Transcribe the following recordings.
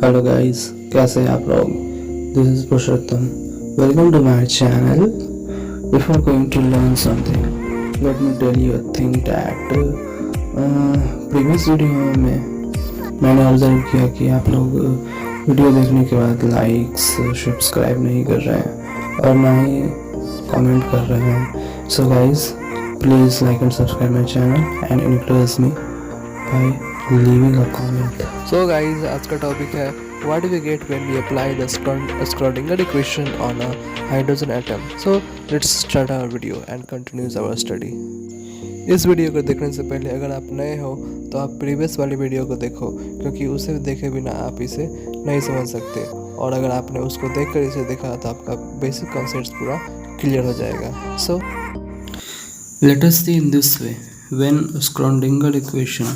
Hello guys, कैसे हैं आप लोग? This is Purushottam. Welcome to my channel. Before going to learn something, let me tell you a thing that previous video में मैंने observe किया कि आप लोग वीडियो देखने के बाद लाइक्स सब्सक्राइब नहीं कर रहे हैं और ना ही कमेंट कर रहे हैं. So guys, please like and subscribe my channel and encourage me by leaving a comment. So guys, आज का टॉपिक है what do we get when we apply the Schrodinger equation on a hydrogen atom. So let's start our video and continues our study. इस video को देखने से पहले अगर आप नए हो तो आप प्रीवियस वाली वीडियो को देखो, क्योंकि उसे देखे बिना आप इसे नहीं समझ सकते, और अगर आपने उसको देखकर इसे देखा तो आपका बेसिक कॉन्सेप्ट पूरा क्लियर हो जाएगा. So Let us see in this way. When Schrodinger equation,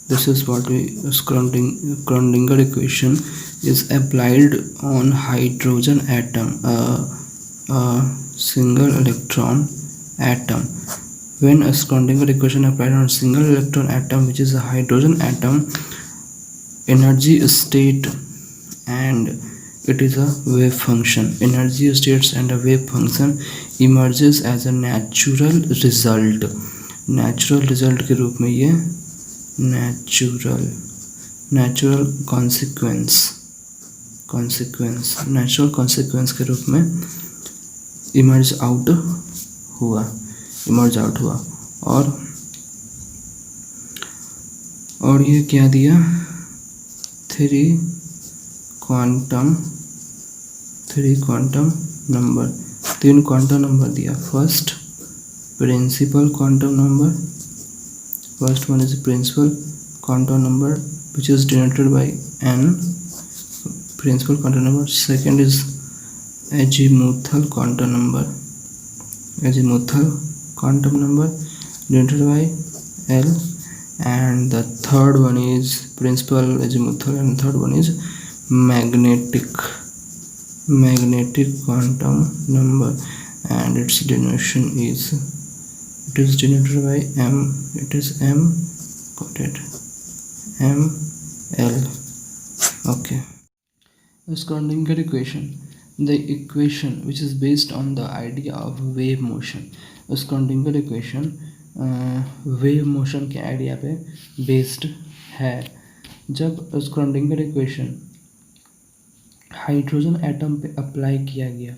this is what we Schrodinger equation is applied on hydrogen atom, a single electron atom. When a Schrodinger equation applied on a single electron atom, which is a hydrogen atom, energy state and it is a wave function. Energy states and a wave function emerges as a natural result. Natural result के रूप में ये natural consequence के रूप में emerge out हुआ. और ये क्या दिया? 3 क्वांटम नंबर, 3 क्वांटम नंबर दिया. First principal quantum number, first one is principal quantum number which is denoted by n, principal quantum number. Second is azimuthal quantum number denoted by L, and the third one is principal azimuthal, and third one is magnetic quantum number, and its denotation is, it is denoted by M. It is M, got it, ML. Okay. The Schrodinger equation, the equation which is based on the idea of wave motion. The Schrodinger equation wave motion के idea पे based है. जब Schrodinger equation hydrogen atom पे apply किया गया,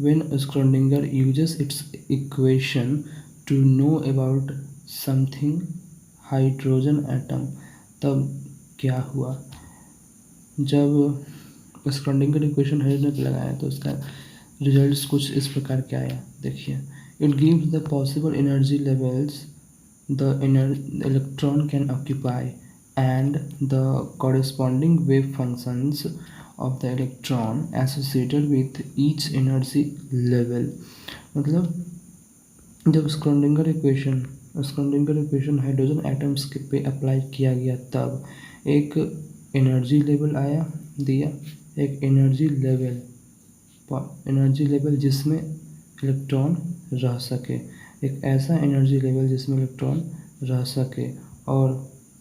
when Schrodinger uses its equation to know about something hydrogen atom, तब क्या हुआ? जब स्क्रॉडिंगर इक्वेशन हाइड्रोजन पे लगाया तो उसका रिजल्ट्स कुछ इस प्रकार के आया. देखिए, it gives the possible energy levels the electron can occupy and the corresponding wave functions of the electron associated with each energy level. मतलब जब स्क्रॉडिंगर इक्वेशन हाइड्रोजन एटम्स के पे अप्लाई किया गया, तब एक एनर्जी लेवल दिया, एक एनर्जी लेवल जिसमें इलेक्ट्रॉन रह सके, एक ऐसा एनर्जी लेवल जिसमें इलेक्ट्रॉन रह सके, और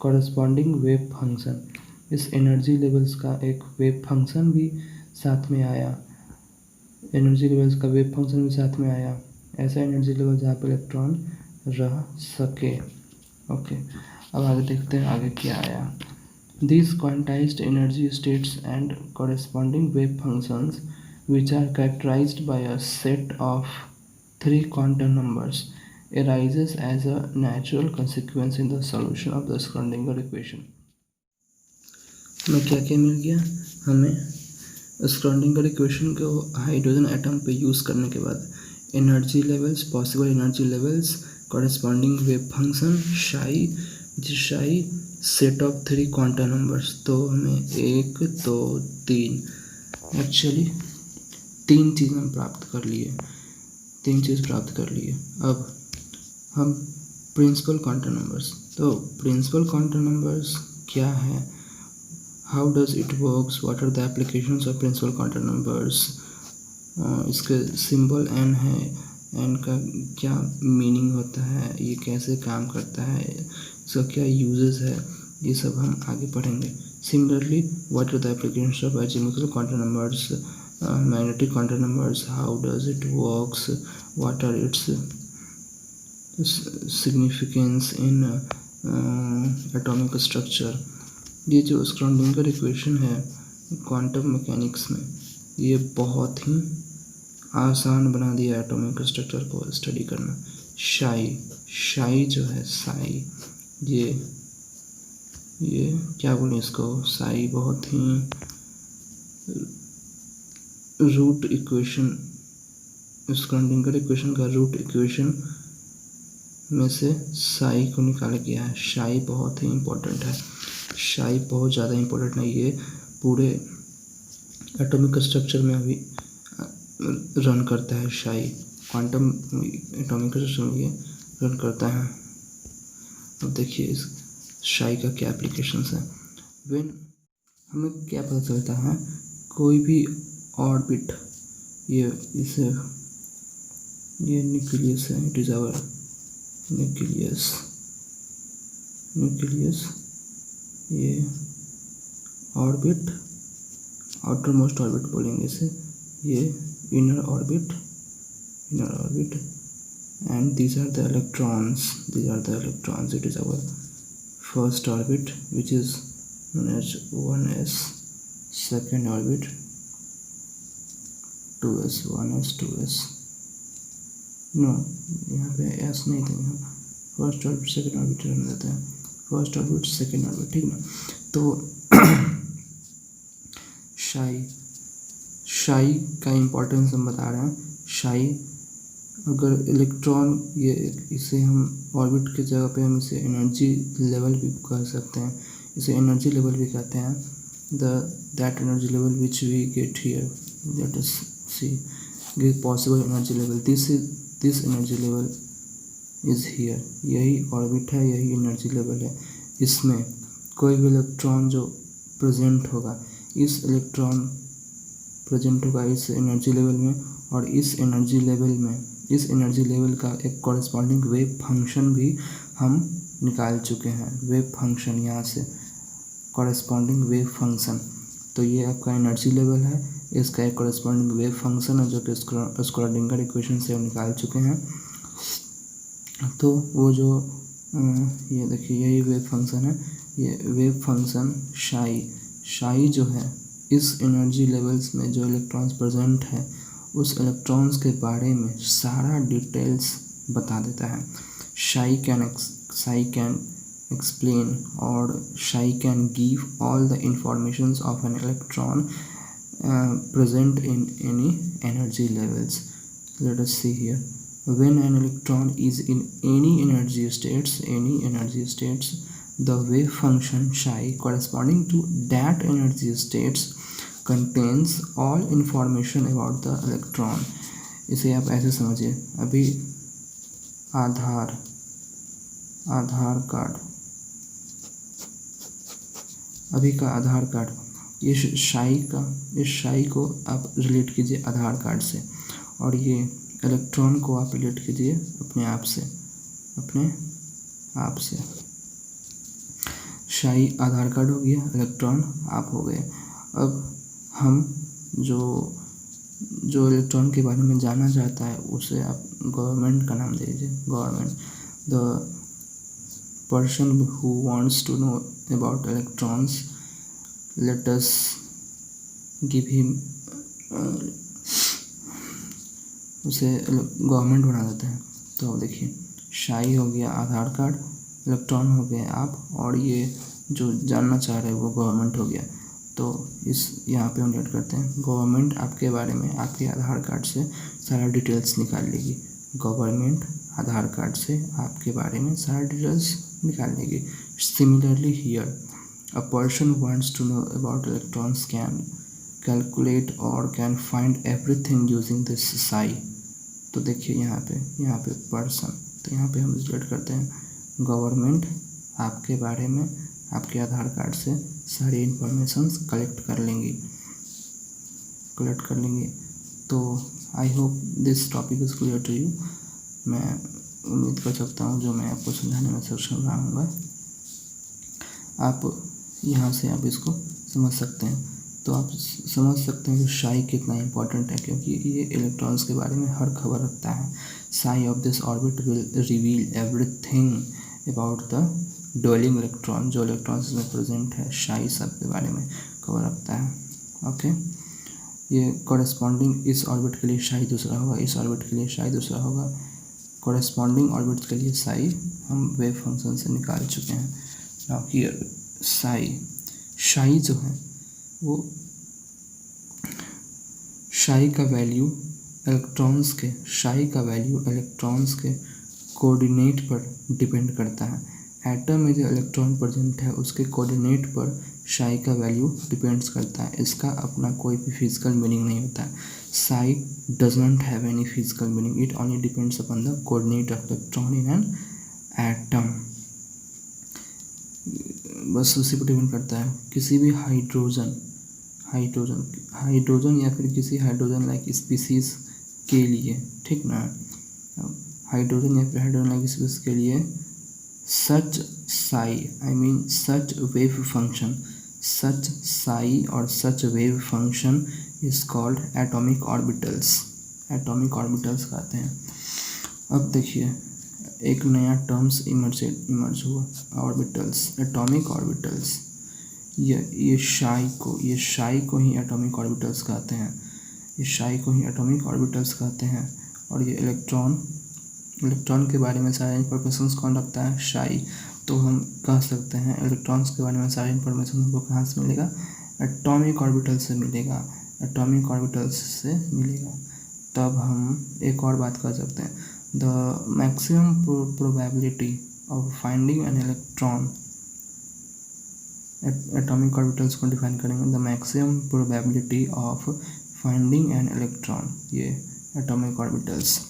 कॉरस्पॉन्डिंग वेव फंक्शन, इस एनर्जी लेवल्स का एक वेव फंक्शन भी साथ में आया, ऐसा एनर्जी लेवल जहाँ पर इलेक्ट्रॉन रह सके. ओके, अब आगे देखते हैं आगे क्या आया. These quantized energy states and corresponding wave functions, which are characterized by a set of 3 quantum numbers, arises as a natural consequence in the solution of the Schrodinger equation. में क्या मिल गया हमें? स्क्रॉडिंगर इक्वेशन को हाइड्रोजन एटम पे use करने के बाद energy levels, possible energy levels, corresponding wave function शाई सेट ऑफ 3 क्वांटम नंबर्स. तो हमें 1 2 3 एक्चुअली 3 चीज़ हम प्राप्त कर लिए. अब हम प्रिंसिपल क्वांटम नंबर्स, तो प्रिंसिपल क्वांटम नंबर्स क्या है, how does it works, what are the applications of principal quantum numbers. इसके सिंबल n है, n का क्या मीनिंग होता है, ये कैसे काम करता है, इसका क्या यूजेस है, ये सब हम आगे पढ़ेंगे. Similarly, what are the applications of algebraical quantum numbers, magnetic quantum numbers, how does it works, what are its significance in atomic structure। ये जो स्क्रॉडिंगर इक्वेशन है क्वांटम मैकेनिक्स में, ये बहुत ही आसान बना दिया एटॉमिक स्ट्रक्चर को स्टडी करना। शाई जो है साई, ये क्या बोलें इसको, साई बहुत ही रूट इक्वेशन, स्क्रॉडिंगर इक्वेशन का रूट इक्वेशन में से साई को निकाला गया है। शाई बहुत ही इम्पोर्टेंट है, शाई बहुत ज़्यादा इम्पोर्टेंट है। ये पूरे एटॉमिक स्ट्रक्चर में अभी रन करता है। शाई क्वांटम एटॉमिक स्ट्रक्चर में ये रन करता है। अब देखिए इस शाई का क्या एप्लीकेशंस है। व्हेन हमें क्या पता चलता है, कोई भी ऑर्बिट, ये न्यूक्लियस है, इट इज़ आवर न्यूक्लियस, ये ऑर्बिट, आउटर मोस्ट ऑर्बिट बोलेंगे इसे, ये inner orbit, and these are the electrons, it is our first orbit which is known as 1s, second orbit 2s, 1s 2s, no यहाँ पे s नहीं था, यहाँ first orbit second orbit रहने देते हैं, फर्स्ट ऑर्बिट सेकेंड ऑर्बिट, ठीक ना। तो शाई का इम्पोर्टेंस हम बता रहे हैं। शाई अगर इलेक्ट्रॉन, ये इसे हम ऑर्बिट की जगह पे हम इसे एनर्जी लेवल भी कह सकते हैं, इसे एनर्जी लेवल भी कहते हैं। That energy level which we get here, let us see give possible energy level, this energy level is here, यही ऑर्बिट है, यही एनर्जी लेवल है। इसमें कोई भी इलेक्ट्रॉन जो प्रेजेंट होगा, इस इलेक्ट्रॉन प्रेजेंट होगा इस एनर्जी लेवल में, और इस एनर्जी लेवल का एक कॉरेस्पॉन्डिंग वेव फंक्शन भी हम निकाल चुके हैं। वेव फंक्शन, यहाँ से कॉरेस्पॉन्डिंग वेव फंक्शन, तो ये आपका एनर्जी लेवल है, इसका एक कॉरेस्पॉन्डिंग वेव फंक्शन है जो कि स्क्रॉडिंगर इक्वेशन से हम निकाल चुके हैं। तो वो जो ये देखिए यही वेव फंक्शन है, ये वेव फंक्शन शाई जो है, इस एनर्जी लेवल्स में जो इलेक्ट्रॉन्स प्रेजेंट है उस इलेक्ट्रॉन्स के बारे में सारा डिटेल्स बता देता है। शाई कैन एक्सप्लेन और शाई can give all the informations of an electron present in any energy levels. Let us see here. When an electron is in any energy states, the wave function psi corresponding to that energy states contains all information about the electron. इसे आप ऐसे समझिए, अभी आधार card, अभी का आधार card, इस शाई को आप रिलेट कीजिए आधार कार्ड से, और ये इलेक्ट्रॉन को आप रिलेट कीजिए अपने आप से। शाई आधार कार्ड हो गया, इलेक्ट्रॉन आप हो गए। अब हम जो इलेक्ट्रॉन के बारे में जानना चाहता है उसे आप गवर्नमेंट का नाम दे दीजिए, government. The person who wants to know about electrons, let us give him उसे गवर्नमेंट बना देते हैं। तो देखिए शाई हो गया आधार कार्ड, इलेक्ट्रॉन हो गए आप, और ये जो जानना चाह रहे हैं वो गवर्नमेंट हो गया। तो इस यहाँ पे हम ऐड करते हैं, गवर्नमेंट आपके बारे में आपके आधार कार्ड से सारा डिटेल्स निकाल लेगी। गवर्नमेंट आधार कार्ड से आपके बारे में सारा डिटेल्स निकाल लेगी। Similarly here, a person wants to know about electrons can calculate or can find everything using this psi। तो देखिए यहाँ पे पर्सन, तो यहाँ पे हम रिलेट करते हैं गवर्नमेंट आपके बारे में आपके आधार कार्ड से सारी इंफॉर्मेशंस कलेक्ट कर लेंगी। तो I hope this topic is clear to you. मैं उम्मीद कर सकता हूँ जो मैं आपको समझाने में सक्षम रहा हूँगा। आप यहाँ से आप इसको समझ सकते हैं। तो आप समझ सकते हैं कि साई कितना इम्पोर्टेंट है, क्योंकि ये इलेक्ट्रॉन्स के बारे में हर खबर रखता है। Sigh of this orbit will reveal everything about the dwelling electron. जो इलेक्ट्रॉन्स में प्रेजेंट है, साई सब के बारे में खबर रखता है। ओके, ये कॉरेस्पॉन्डिंग इस ऑर्बिट के लिए साई दूसरा होगा, इस ऑर्बिट के लिए साई दूसरा होगा। कॉरेस्पॉन्डिंग ऑर्बिट के लिए साई हम वेव फंक्शन से निकाल चुके हैं। नाउ हियर साई जो है वो साई का वैल्यू इलेक्ट्रॉन्स के कोऑर्डिनेट पर डिपेंड करता है। एटम में जो इलेक्ट्रॉन प्रेजेंट है उसके कोऑर्डिनेट पर साई का वैल्यू डिपेंड्स करता है। इसका अपना कोई भी फिजिकल मीनिंग नहीं होता है। Sai does not have any physical meaning, it only depends upon the coordinate of electron in an atom. बस उसी पर डिपेंड करता है। किसी भी हाइड्रोजन या फिर किसी हाइड्रोजन लाइक स्पीसीज के लिए, ठीक ना, हाइड्रोजन या फिर हाइड्रोजन लाइक स्पीसीज के लिए such wave function is called atomic orbitals कहते हैं। अब देखिए एक नया टर्म्स इमर्ज हुआ, ऑर्बिटल्स, एटॉमिक ऑर्बिटल्स। ये शाई को ही एटॉमिक ऑर्बिटल्स कहते हैं। और ये इलेक्ट्रॉन के बारे में सारे इंफॉर्मेशंस कौन रखता है? शाई। तो हम कह सकते हैं इलेक्ट्रॉन्स के बारे में सारी इंफॉर्मेशन हमको कहाँ से मिलेगा? एटॉमिक ऑर्बिटल्स से मिलेगा। तब हम एक और बात कर सकते हैं, the maximum probability of finding an electron. Atomic orbitals को डिफाइन करेंगे, the maximum probability of finding an electron, ये एटॉमिक ऑर्बिटल्स।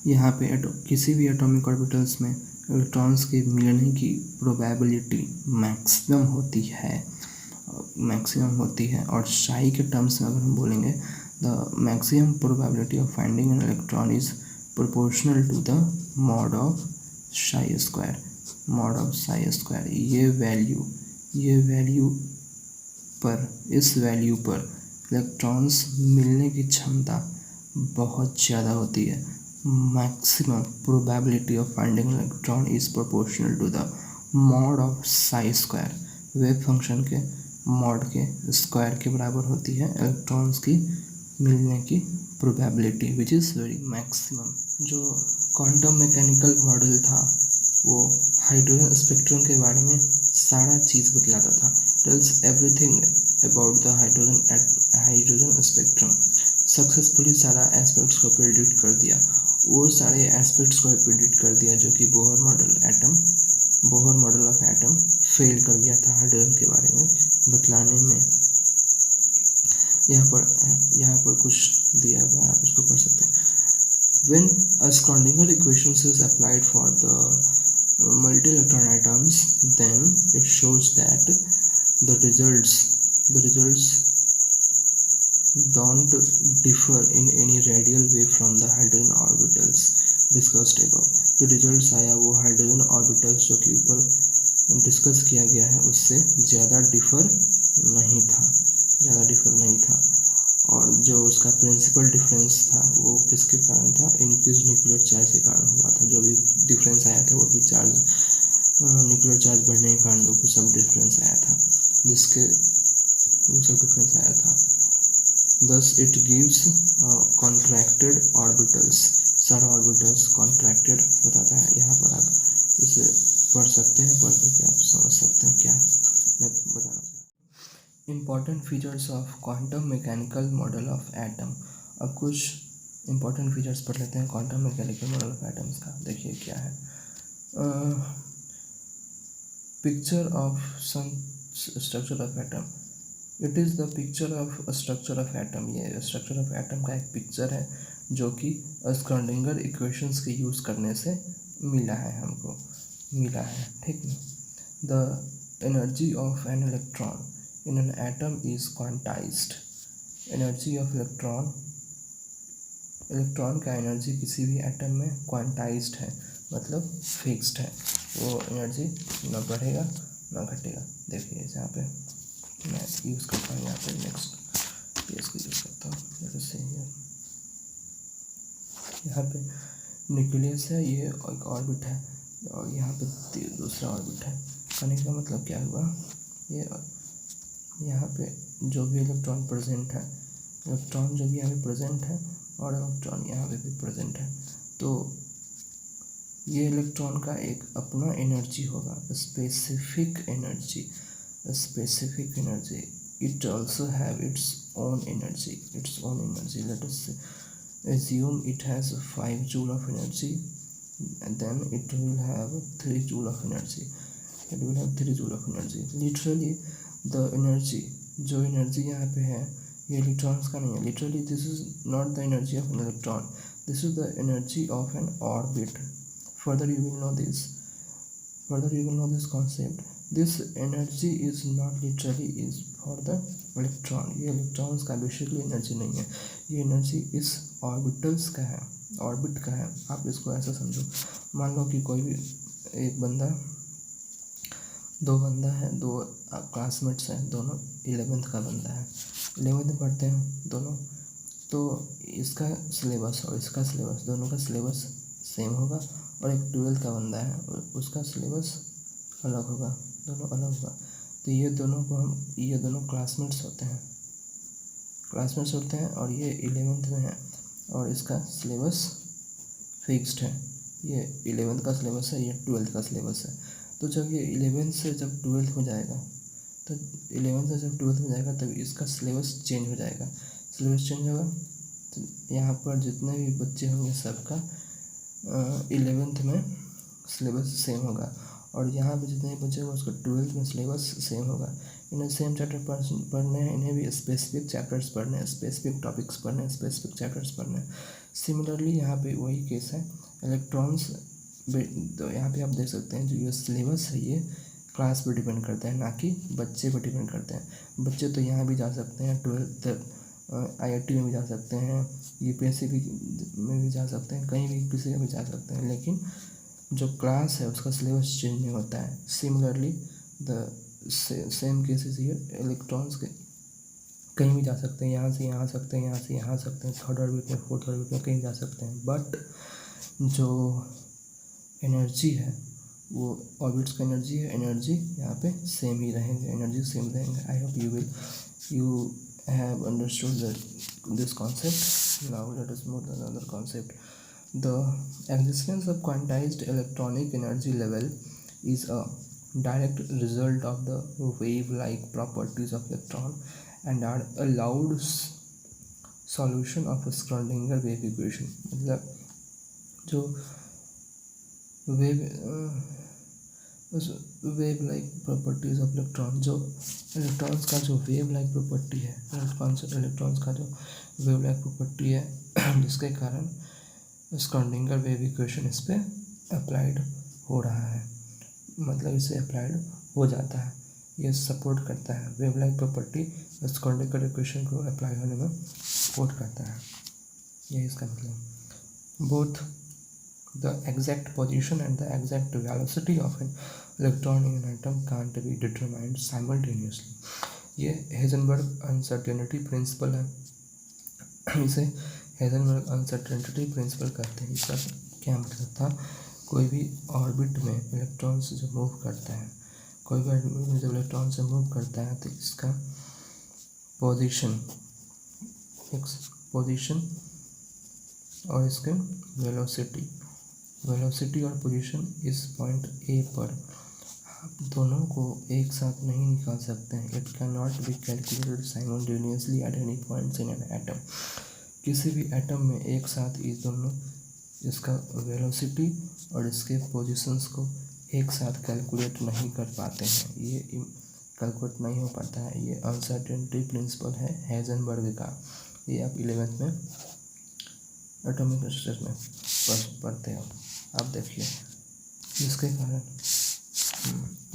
यहाँ पे किसी भी एटॉमिक ऑर्बिटल्स में इलेक्ट्रॉन्स के मिलने की प्रोबेबिलिटी मैक्सिमम होती है। और साई के टर्म्स में अगर हम बोलेंगे, the maximum probability of finding an electron is proportional to the mod of psi square. इस वैल्यू पर इलेक्ट्रॉन्स मिलने की क्षमता बहुत ज़्यादा होती है। Maximum probability of finding electron is proportional to the mod of psi square. Wave function के मॉड के स्क्वायर के बराबर होती है इलेक्ट्रॉन्स की मिलने की probability, which is very maximum. जो क्वांटम मैकेनिकल मॉडल था वो हाइड्रोजन स्पेक्ट्रम के बारे में सारा चीज़ बतलाता था। Tells everything about the hydrogen spectrum. Successfully सारा एस्पेक्ट्स को प्रेडिक्ट कर दिया। वो सारे एस्पेक्ट्स को प्रेडिक्ट कर दिया जो कि Bohr model of atom fail कर गया था हाइड्रोजन के बारे में बतलाने में। यहाँ पर कुछ दिया हुआ है, आप उसको पढ़ सकते हैं। When a Schrödinger equation is applied for the multi-electron atoms, then it shows that the results don't differ in any radial way from the hydrogen orbitals discussed above. जो रिजल्ट्स आया वो हाइड्रोजन ऑर्बिटल्स जो कि ऊपर discuss किया गया है उससे ज़्यादा डिफर नहीं था। और जो उसका प्रिंसिपल डिफरेंस था वो किसके कारण था? इंक्रीज न्यूक्लियर चार्ज के कारण हुआ था। जो भी डिफरेंस आया था वो भी न्यूक्लियर चार्ज बढ़ने के कारण वो सब डिफरेंस आया था। Thus it gives contracted orbitals। सारा ऑर्बिटल्स कॉन्ट्रैक्टेड बताता है। यहाँ पर आप इसे पढ़ सकते हैं, पढ़ करके आप समझ सकते हैं क्या मैं बताना चाहता हूँ। Important features of quantum mechanical model of atom. अब कुछ इम्पॉर्टेंट फीचर्स पढ़ लेते हैं quantum mechanical model of atoms का। देखिए क्या है, picture of some structure of atom. It is the picture of structure of atom. ये स्ट्रक्चर ऑफ एटम का एक पिक्चर है जो कि स्क्रॉडिंगर इक्वेशंस के यूज़ करने से मिला है, ठीक है। The energy of an electron in an atom is quantized. Energy of electron का एनर्जी किसी भी एटम में क्वांटाइज्ड है, मतलब फिक्स्ड है। वो एनर्जी न बढ़ेगा ना घटेगा। देखिए यहाँ पे मैं यूज़ करता हूँ, यहाँ पे नेक्स्ट पेज को यूज़ करता हूँ। जैसे यहाँ पे न्यूक्लियस है, ये एक ऑर्बिट है, और यहाँ पे दूसरा ऑर्बिट है। कहने का मतलब क्या हुआ, ये यहाँ पे जो भी इलेक्ट्रॉन प्रेजेंट है, इलेक्ट्रॉन जो भी यहाँ पे प्रेजेंट है और इलेक्ट्रॉन यहाँ पे भी प्रेजेंट है, तो ये इलेक्ट्रॉन का एक अपना एनर्जी होगा, specific energy, specific energy. It also have its own energy, its own energy. Let us assume it has 5 joule of energy, and then it will have 3 joule of energy, it will have 3 joule of energy. Literally the energy, जो energy यहाँ पे है ये electrons का नहीं है। Literally this is not the energy of an electron, this is the energy of an orbit. Further you will know this, further you will know this concept. This energy is not literally is for the electron, ये electrons का basically energy नहीं है, ये energy इस orbitals का है, orbit का है। आप इसको ऐसा समझो, मान लो कि कोई भी एक बंदा, दो बंदा है, दो क्लासमेट्स हैं, दोनों 11th का बंदा है, 11th में पढ़ते हैं दोनों, तो इसका सिलेबस और इसका सिलेबस, दोनों का सिलेबस सेम होगा। और एक 12th का बंदा है, उसका सिलेबस अलग होगा, दोनों अलग होगा। तो ये दोनों को ये दोनों क्लासमेट्स होते हैं, क्लासमेट्स होते हैं, और ये 11th में है और इसका सिलेबस फिक्स्ड है। ये 11th का सिलेबस है, ये 12th का सिलेबस है। तो जब ये 11th से जब 12th में जाएगा, तो 11th से जब 12th में जाएगा तब इसका सिलेबस चेंज हो जाएगा। सिलेबस चेंज होगा तो यहाँ पर जितने भी बच्चे होंगे सबका 11th में सिलेबस सेम होगा, और यहाँ पे जितने भी बच्चे होंगे उसका 12th में सिलेबस सेम होगा। इन्हें सेम चैप्टर पढ़ने हैं, इन्हें भी स्पेसिफिक चैप्टर्स पढ़ने हैं, स्पेसिफिक टॉपिक्स पढ़ने हैं, स्पेसिफिक चैप्टर्स पढ़ने हैं। सिमिलरली यहाँ पे वही केस है, इलेक्ट्रॉन्स। तो यहाँ पे आप देख सकते हैं जो ये सिलेबस है ये क्लास पे डिपेंड करता है, ना कि बच्चे पे डिपेंड करते हैं। बच्चे तो यहाँ भी जा सकते हैं, 12th IIT में भी जा सकते हैं, UPSC में भी जा सकते हैं, कहीं भी किसी में भी जा सकते हैं, लेकिन जो क्लास है उसका सिलेबस चेंज नहीं होता है। Similarly the same cases here, electrons के कहीं भी जा सकते हैं, यहाँ से यहाँ आ सकते हैं, यहाँ से यहाँ आ सकते हैं, 3rd ऑर्बिट में 4th ऑर्बिट में कहीं जा सकते हैं। बट जो एनर्जी है वो ऑर्बिट्स का एनर्जी है, एनर्जी यहाँ पे सेम ही रहेंगे, एनर्जी सेम रहेंगे। I hope you have understood this concept. Now let us move to another concept. The existence of quantized electronic energy level is a direct result of the wave-like properties of electron and are allowed solution of Schrödinger wave equation. मतलब जो wave like properties of electron, जो electrons का जो wave like property है, electrons का जो wave like property है, जिसके कारण स्क्रॉडिंगर वेव इक्वेशन इस पर अप्लाइड हो रहा है, मतलब इसे अप्लाइड हो जाता है, ये सपोर्ट करता है। वेव लाइक प्रॉपर्टी स्क्रॉडिंगर इक्वेशन को अप्लाई होने में सपोर्ट करता है, यही इसका मतलब। Both the exact position and the exact velocity of an electron in an atom can't be determined simultaneously. ये हेजनबर्ग अनसर्टेनिटी प्रिंसिपल है, इसे हेजनबर्ग अनसर्टेनिटी प्रिंसिपल कहते हैं। इसका क्या मतलब था, कोई भी ऑर्बिट में इलेक्ट्रॉन से जब मूव करता है, कोई भी ऑर्बिट में जब इलेक्ट्रॉन से मूव करता है तो इसका पोजीशन और इसके वेलोसिटी और पोजीशन इस पॉइंट ए पर आप दोनों को एक साथ नहीं निकाल सकते हैं। It can not be calculated simultaneously at any points in an atom. किसी भी एटम में एक साथ इस दोनों, इसका वेलोसिटी और इसके पोजीशंस को एक साथ कैलकुलेट नहीं कर पाते हैं, ये कैलकुलेट नहीं हो पाता है। ये अनसर्टेनिटी प्रिंसिपल है हेजनबर्ग का, ये आप 11th में एटॉमिक स्ट्रक्चर में पढ़ते हो। आप देखिए जिसके कारण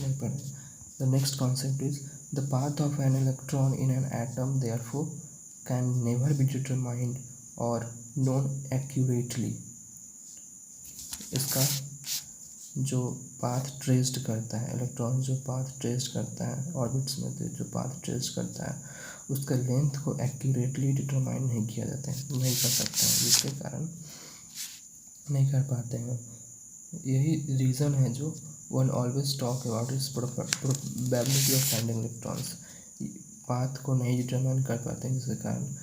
नहीं पढ़े। The next concept is the path of an electron in an atom therefore can never be determined और नोन एक्यूरेटली। इसका जो पाथ ट्रेस्ड करता है, इलेक्ट्रॉन जो पाथ ट्रेस्ड करता है ऑर्बिट्स में जो पाथ ट्रेस्ड करता है उसका लेंथ को एक्यूरेटली डिटरमाइन नहीं किया जाता है, नहीं कर सकते हैं, जिसके कारण नहीं कर पाते हैं। यही रीज़न है जो वन ऑलवेज टॉक अबाउट इस probability of finding electrons, path को नहीं डिटरमाइन कर पाते हैं, जिसके कारण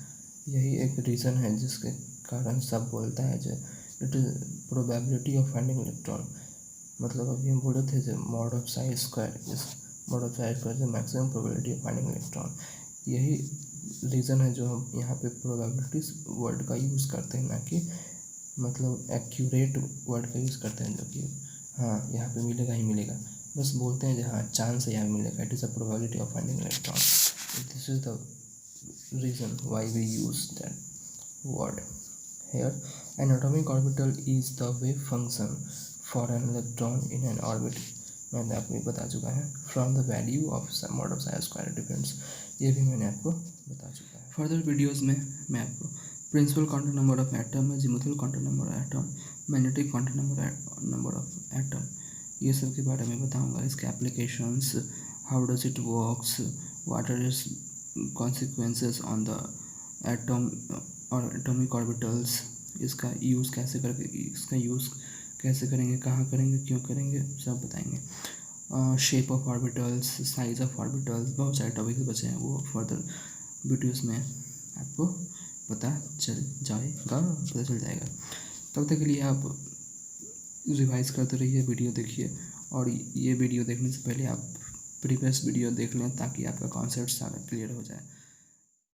यही एक रीज़न है जिसके कारण सब बोलता है जो it is probability of finding electron. मतलब अभी हम बोले थे जो मॉड ऑफ साई स्क्वायर इस मॉड ऑफ साई स्क्वायर जो maximum probability of finding electron, यही रीज़न है जो हम यहाँ पे प्रोबेबिलिटीज वर्ड का यूज़ करते हैं, ना कि मतलब एक्यूरेट वर्ड का यूज़ करते हैं, जो कि हाँ यहाँ पे मिलेगा ही मिलेगा, बस बोलते हैं जो हाँ चांस है यहाँ मिलेगा, it is a probability of finding electron. This is the reason why we use that word here. An atomic orbital is the wave function for an electron in an orbit, मैंने आपको बता चुका है, from the value of mod of psi square depends, ये भी मैंने आपको बता चुका है। फर्दर वीडियोस में मैं आपको principal quantum number of atom, azimuthal quantum number of atom, magnetic quantum number of atom, ये सब के बारे में बताऊंगा, इसके applications, how does it works, what are its consequences on the atom और atomic orbitals, इसका यूज़ कैसे करके, इसका यूज़ कैसे करेंगे, कहाँ करेंगे, क्यों करेंगे, सब बताएंगे। Shape of orbitals, size of orbitals, बहुत सारे टॉपिक्स बचे हैं, वो फर्दर वीडियोस में आपको पता चल जाएगा। तब तक के लिए आप रिवाइज करते रहिए, वीडियो देखिए, और ये वीडियो देखने से पहले आप प्रीवियस वीडियो देख लें ताकि आपका कॉन्सेप्ट सारा क्लियर हो जाए।